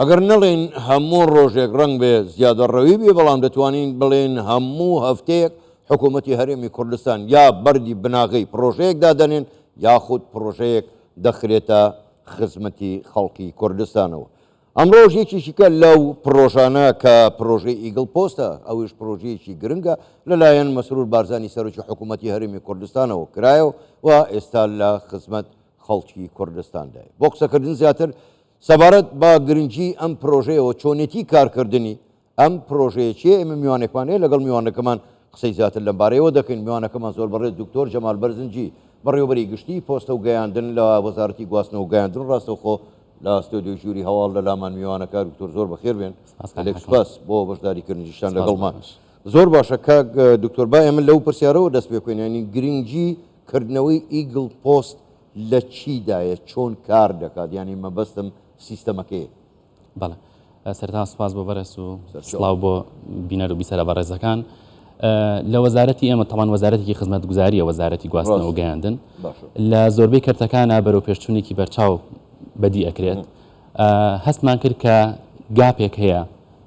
ئەگەر نەڵێن هەموو ڕۆژێک ڕنگ بێ زیادە ڕەوی بێ بەڵام دەتوانین بڵێن هەموو هەفتەیەک حکوومەتی هەرێمی کوردستان یا بەردی بناغی پرۆژەیەک دادەنێن یاخود پرۆژەیەک دەخرێتە خزمەتی خەڵکی کوردستانەوە. ئەمڕۆژێکیشی کە لەو پرۆژانە کە پرۆژەی ئیگڵ پۆستە ئەوش پرۆژەیەکی گرنگە لەلایەن مەسرور بارزانی سەرۆکی حکوومەتی هەرێمی کوردستانەوە کرایەوە و ئێستا لە خزمەت خەڵکی کوردستاندایە. بۆ قسەکردن زیاتر سەبارەت با گرنگی ئەم پرۆژەیەوە چۆنێتی کارکردنی ئەم پرۆژەیەکیە ئێمە میوانێکمانەیە لەگەڵ میوانەکەمان قسەی زیاتر لەم بارەیەوە دەکەین. میوانەکەمان زۆر بەڕێز دکتۆر جەمال بەرزنجی بەڕێوەبەری گشتی پۆستە و گەیاندن لە وەزارەتی گواستنەوە و گەیاندن ڕاستەوخۆ لە ستۆدیۆ ژووری هەواڵ لە لامان میوانەکە دکتۆر زۆر بەخێر بێن لەکسپاس بۆ بەشداریکردنیشتان لەگەڵمان. زۆر باشە کاک دکتۆر با ئێمە لەو پرسیارەوە دەست پێ بکەین ینی گرنگی کردنەوەی ئیگڵ پۆست لە چیدایە چۆن کار دەکات ینی مەبەستم سیستەمەکەیە. بەڵێ سەرتا سوپاس بۆ بەڕێز و سڵاو بۆ بینەر و بیسەرە بەڕێزەکان. لە وەزارەتی ئێمە تەمان وەزارەتێکی خزمەتگوزاریە وەزارەتی گواستنەوە و گەیاندن لە زۆربەی کەرتەکانە بەرەو پێشچوونێکی بەرچاو بەدی ئەکرێت. هەستمان کرد کە گاپێک هەیە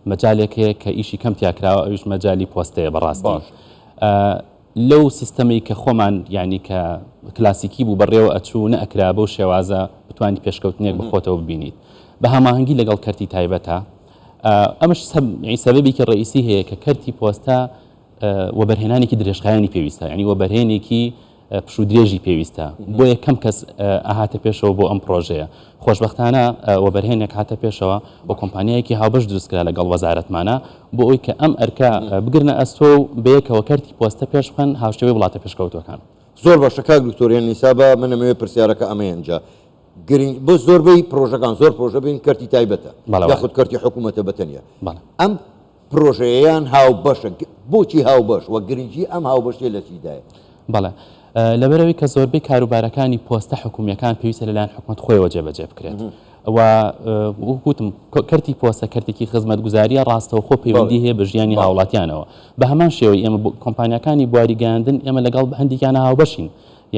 مەجالێک هەیە کە ئیشی کەم تیاکراوە ئەوش مەجای پۆستەیە بەڕاستی لەو سیستەمی کە خۆمان ینی کە کلاسیکی بوو بەڕێوە ئەچوو نەئەکرا بەو شێوازە بتوانانی پێشکەوتنێک بخۆتەوە ببینیت بە هەماهەنگی لەگەڵ کەرتی تایبەتە. ئەمەش سەبەبێکی ڕئیسی هەیە کە کەرتی پۆستە وەبەرهێنانێکی درێژخایانی پێویستە ینی وەبەرهێنێکی پشو درێژی پێویستە بۆ یەکەم کەس ئاهاتە پێشەوە بۆ ئەم پرۆژەیە. خۆشبەختانە وەبەرهێنێک هاتە پێشەوە بۆ کۆمپانیایەکی هاوبەش دروستکرا لەگەڵ وەزارەتمانە بۆ ئەوی کە ئەم ئەرکە بگرنە ئەستۆ و بەیەکەوە کەرتی پۆستە پێش بخەن هاوشێوەی وڵاتە پێشکەوتوەکان. زۆر باشە کاک دکتۆریان نیسابە منەمەوێت پرسیارەکە ئەمەیەنجا گرنگ بۆ زۆربەی پرۆژەکان زۆر پرۆژە بین کەرتی تایبەتە یاخود کەرتی حکوومەتە بەتەنیا. ئەم پرۆژەیەیان هاوبەشە بۆچی هاوبەش وە گرنگی ئەم هاوبەشێ لە چیدایە؟ بەڵێ لەبەرەوەی کە زۆربەی کاروبارەکانی پۆستە حکوومیەکان پێویستە لەلایەن حکوومەت خۆیەوە جێبەجێ بکرێت و وەکوتم کەرتی پۆستە کەرتێکی خزمەتگوزاریە ڕاستەوخۆ پەیوەندی هەیە بە ژیانی هاوڵاتیانەوە. بە هەمان شێوەی ئێمە کۆمپانیەکانی بواریگەیاندن ئێمە لەگەڵ هەندێکیانە هاوبەشین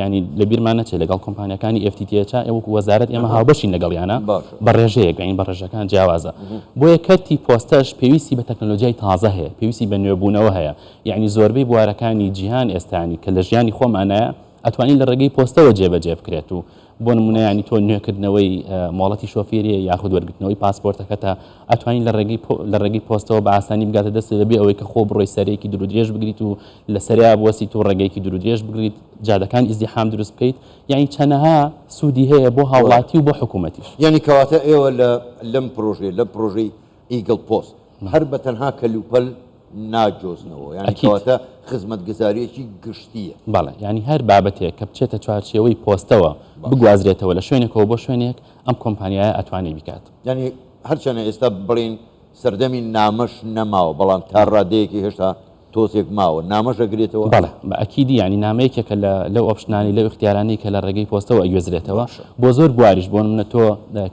ینی لە بیرمان نەچێت لەگەڵ کۆمپانیەکانی FTTH ئێوەکو وەزارەت ئێمە هاوبەشین لەگەڵیانە بە ڕێژەیەک ئەین بە ڕێژەکان جیاوازە. بۆیە کەرتی پۆستەش پێویستی بە تەکنۆلۆژیای تازە هەیە پێویستی بە نوێبوونەوە هەیە یعنی زۆربەی بوارەکانی جیهان ئێستانی کە لە ژیانی خۆمانەیە ئەتوانین لە ڕێگەی پۆستەوە جێبەجێ بکرێت و بۆ نمونە ینی تۆ نوێکردنەوەی مۆڵەتی شۆفێریە یاخود وەرگرتنەوەی پاسپۆرتەکەتە ئەتوانین لە ڕێگەی پۆستەوە بە ئاسانی بگاتە دەست لەبێ ئەوەی کە خۆ بڕۆی سەرێکی درودرێژ بگریت و لە سەریا بوەسیت و ڕێگەیەکی درودرێژ بگریت جادەکان ئیزدیحام دروست بکەیت یعنی چەنەها سوودی هەیە بۆ هاوڵاتی و بۆ حکوومەتیش. یعنی کەواتە ئێوە لەم پرۆژەی ئیگڵ پۆست هەر بە تەنها کەلوپەل ناجۆزنەوە یعنی کەواتە خزمەتگوزاریەکی گشتیە. بەڵێ ینی هەر بابەتێک کە بچێتە چوارچێوەی پۆستەوە بگوازرێتەوە لە شوێنێکەوە بۆ شوێنێک ئەم کۆمپانیایە ئەتوانێت بکات. ینی هەرچەنە ئێستا بڵین سەردەمی نامەش نەماوە بەڵام تا ڕادەیەکی هێشتا تۆزێک ماوە نامەژەگرێتەوە. بەڵێ بە ئەکیدی ینی نامەیەکێکە لەو ئۆپشنانی لەو اختیارانەی کە لە ڕێگەی پۆستەوە ئەگوێزرێتەوە بۆ زۆر بواریش بۆ منە تۆ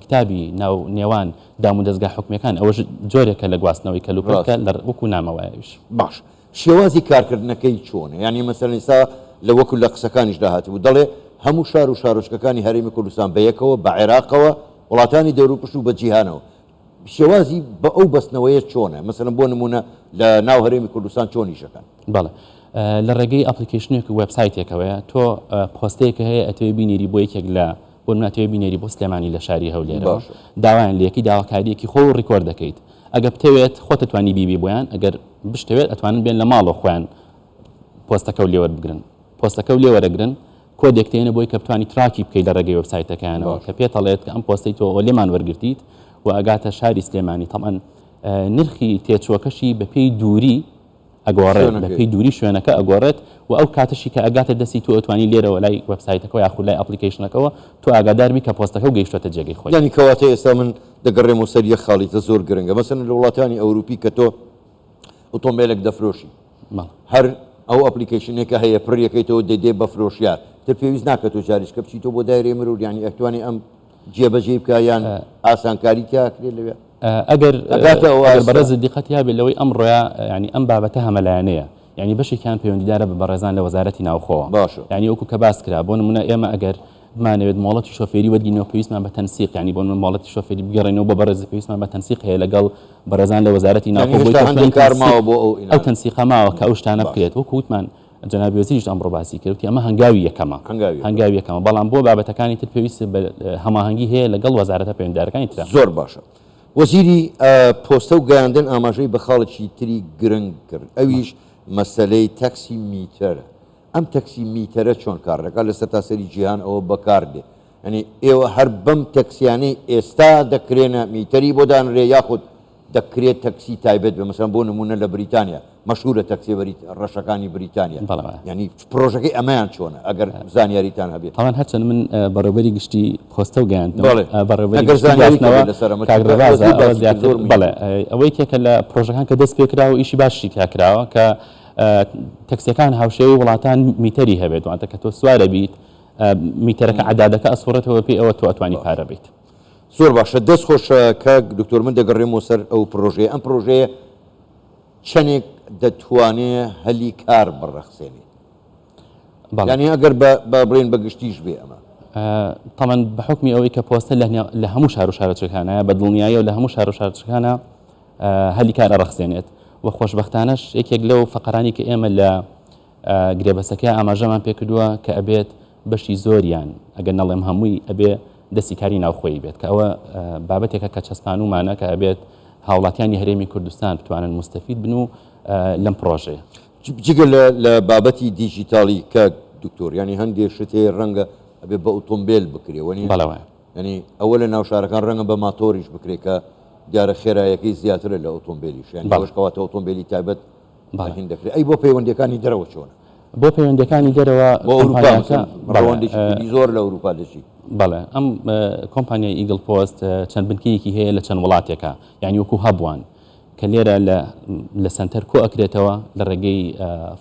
کتابی ناو نێوان دام و دەستگا حکومیەکان ئەوەش جۆرێکە لە گواستنەوەی کەلوپەلکە لە وەکو نامەوەیەویش. باش شێوازی کارکردنەکەی چۆنە ینی مەسەڵەن ئێستا لە وەکو لە قسەکانیش داهاتبوو دەڵێ هەموو شار و شارۆچکەکانی هەرێمی کوردستان بەیەکەوە بە عێراقەوە وڵاتانی دەوروپشت و بە جیهانەوە شێوازی بە ئەو بەستنەوەیە چۆنە مەسەڵەن بۆ نمونە لە ناو هەرێمی کوردستان چۆنیشەکەن؟ بەڵێ لە ڕێگەی ئەپلیکیشنێک و وێبسایتێکەوەیە تۆ پۆستەیەکە هەیە ئەتوێ بینێری بۆ یەکێک لە بۆ ناتوێ بینێری بۆ سلێمانی لە شاری هەولێرەوە داوایان لەیەکی داواکاریەکی خۆ و ڕیکۆرد دەکەیت ئەگە بتەوێت خۆت توانی بیبی بۆیان ئەگەر بشتەوێت ئەتوانن بێن لە ماڵەوە خۆیان پۆستەکە و لێوەربگرن پۆستەکە و لێوەرەگرن کۆدێک تێنە بۆی کە بتوانی تراکی بکەیت لە ڕێگەی وێبسایتەکانەوە کە پێتەڵێت کە ئەم پۆستەی تۆ لێمان وەرگرتیت و ئەگاتە شاری سلێمانی تەمان نرخی تێچووەکەشی بەپێی دووری ئەگۆڕێت بەپێی دووری شوێنەکە ئەگۆڕێت و ئەو کاتەشی کە ئەگاتە دەستی تۆ ئەتوانی لێرەوە لای وێبسایتەکە یاخود لای ئەپلیکیشنەکەەوە تۆ ئاگاداربی کە پۆستەکە و گەیشتوەتە جێگەی خۆی. ینی کەواتە ئێستا من دەگەڕێمەوە سەر یەک خاڵیتە زۆر گرنگە مەسەڵەن لە وڵاتانی ئەوروپی کە تۆ ئۆتۆمبیلێک دەفرۆشی هەر ئەو ئەپلیکیشنێکە هەیە پڕیەکەیتەوە دەیدێ بە فرۆشیار تر پێویست ناکات تۆ جاریشکە بچیتۆ بۆ دایرێ مرور ینی ئەتوانی ئەم جێبەجێ بکە یان ئاسانکاری تیاکرێت لەوێ ئەگەر بەڕێز دیقەت یابێت لەوەی ئەمڕۆیە ینی ئەم بابەتە هەمەلایەنەیە ینی بەشێکیان پەیوەندیدارە بە بەڕێزان لە وەزارەتی ناوخۆوە باشە ینی وەکو کە باس کرا بۆ نمونە ئێمە ئەگەر بمانەوێت مۆڵەتی شۆفێری وەرگینەوە پێویستمان بە تەنسیق ینی بۆ مۆڵەتی شۆفێری بگەڕێنەوە بە بەڕێز پێویستمان بە تەنسیق هەیە لەگەڵ بەڕێزان لە وەزارەتی ناوخۆ کارماوە بۆ ئەو تەنسیقە ماوە کە ئەو شتانە بکرێت وەکو وتمان جەنابی وەزیریش ئەمڕۆ باسی کردوتی ئەمە هەنگاوی یەکەمە بەڵام بۆ بابەتەکانی تر پێویست بە هەماهەنگی هەیە لەگەڵ وەزارەتە پەیوەنددارەکانی تر. زۆر باشە. وەزیری پۆستە و گەیاندن ئاماژەی بە خاڵێکی تری گرنگ کرد ئەویش مەسەلەی تەکسی میتەرە. ئەم تەکسی میتەرە چۆن کار دەکات لە سەرتاسەری جیهان ئەوە بەکاردێ ئەنی ئێوە هەر بەم تەکسیانەی ئێستا دەکرێنە میتەری بۆ دانرێ یاخود دەکرێت تەکسی تایبەت بە مەسەڵەن بۆ نمونە لە بریتانیا مەشهورە تەکسی ڕەشەکانی بریتانیا ینی پرۆژەکەی ئەمەیان چۆنە ئەگەر زانیاریتان هەبێت تاوان هەرچەند من بەڕێوەبەری گشتی پۆستە و گەیاندن بەڵێ ئەوەی کێکە لە پرۆژەکان کە دەست پێکراوە ئیشی باشی تاکراوە کە تەکسیەکان هاوشێوی وڵاتان میتەری هەبێت واتە کە تۆ سوارە بیت میتەرەکە عەدادەکە ئەسوڕێتەوە پێی ئەوە تۆ ئەتوانی پارە بیت. زۆر باشە دەست خۆشە کە دکتۆر من دەگەڕێمەوە سەر ئەو پرۆژەیە ئەم پرۆژەیە چەندێک دەتوانێت هەلی کار بڕەخسێنێت ینی ئەگەر بە بڵێن بەگشتیش بێ ئەمە تەمەەن بە حکمی ئەوەی کە پۆستە لە هەموو شار و شارەچەکانە بە دڵنیایە و لە هەموو شار و شارچەکانە هەلی کارە ڕەخسێنێت و خۆشبەختانەش یەکێک لەو فەقەرانی کە ئێمە لە گرێبەسەکە ئاماژەمان پێکردووە کە ئەبێت بەشی زۆریان ئەگەر نەڵێم هەمووی ئەبێ دەستی کاری ناوخۆیی بێت کە ئەوە بابەتێکە کە چەسپانومانە کە ئەبێت هاوڵاتیانی هەرێمی کوردستان بتوانن مستەفید بن و لەم پرۆژەیە جگە لە بابەتی دیجیتالی کە دکتۆر ینی هەندێک شتێ ڕەنگە ئەبێ بە ئۆتۆمبیل بکرێوەنی ینی ئەوە لە ناو شارەکان ڕەنگە بە ماتۆریش بکرێت کە دیارە خێرایەکەی زیاترە لە ئۆتۆمبیلیش یانی بەشکەواتە ئۆتۆمبیلی تایبەت هین دەکرێت ئەی بۆ پەیوەندیەکانی دەرەوە چۆنە بۆ پەیوەندیەکانی دەرەوە ڕەوەندێکی زۆر لە ئەوروپا دەچی بەڵێ ئەم کۆمپانیای ئیگڵ پۆست چەند بنکەیەکی هەیە لە چەند وڵاتێکە یعنی وەکو هەبووان کە لێرە لە سنتەر کۆ ئەکرێتەوە لە ڕێگەی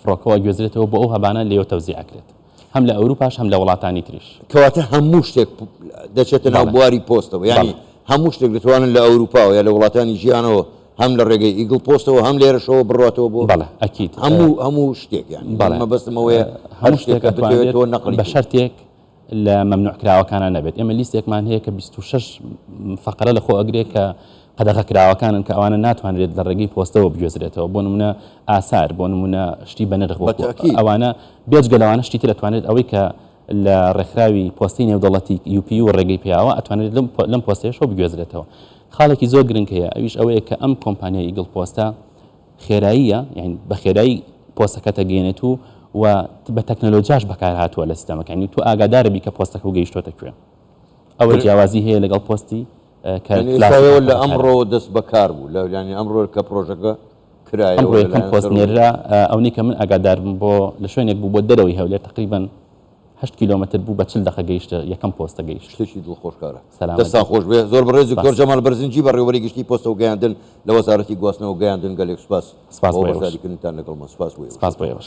فڕۆکەوە گوێزرێتەوە بۆ ئەو هەبانە لێوە تەوزیع ئەکرێت هەم لە ئەوروپاش هەم لە وڵاتانی تریش کەواتە هەموو شتێک دەچێتە ناو بواری پۆستەوە ینی هەموو شتێک دەتوانن لە ئەوروپاوە یا لە وڵاتانی ژیانەوە هەم لە ڕێگەی ئیگڵ پۆستەوە هەم لێرەشەوە بڕاتەوە بۆ بەڵێ ئەکید هەموو شتێک یانی مەبەستمەوەیە هەموو شتێک بتوانێت بە شەرتێک لە مەمنوعکراوەکانە نەبێت ئێمە لیستێکمان هەیە کە 26 فەقرە لە خۆ ئەگرێت کە قەدەغەکراوەکانن کە ئەوانە ناتوانرێت لە ڕێگەی پۆستەوە بگوێزرێتەوە بۆ نمونە ئاسار بۆ نمونە شتی بە نرخ ئەوانە بێجگەلەوانە شتی تر ئەتوانێت ئەوەی کە لە ڕێکخراوی پۆستی نێودەوڵەتی UPU و ڕێگەی پیاوە ئەتوانێت لەم پۆستەیەشەوە بگوێزرێتەوە. خاڵێکی زۆر گرنگ هەیە ئەویش ئەوەیە کە ئەم کۆمپانیای ئیگڵ پۆستە خێراییە یعنی بە خێرایی پۆستەکە تەگەێنێت و بە تەکنەلۆجیاش بەکار هاتووە لە سیستەمەکە ینی تو ئاگادارە بی کە پۆستەکە و گەیشتۆتە کوێ ئەوە جیاوازی هەیە لەگەڵ پۆستی لە ئەمڕۆ دەست بەکار بوو لە ینی ئەمڕۆ کە پرۆژەکە کرایەوە پۆست نێرا ئەوەی کە من ئاگادارم بۆ لە شوێنێک بوو بۆ دەرەوەی هەولێر تقریبا 8 کیلۆمەتر بوو بە 40 دقیقە گەیشتە یەکەم پۆستە گەیشت شتێکی دڵخۆشکارە دەستان خۆش بێ زۆر بەڕێز دکتۆر جەمال بەرزنجی بەڕێوەبەری گشتی پۆستە و گەیاندن لە وەزارەتی گواستنەوە و گەیاندن گەلێک سوپاس بۆ بەشداریکردنتان لەگەڵمان سوپاس بۆ ئێوە.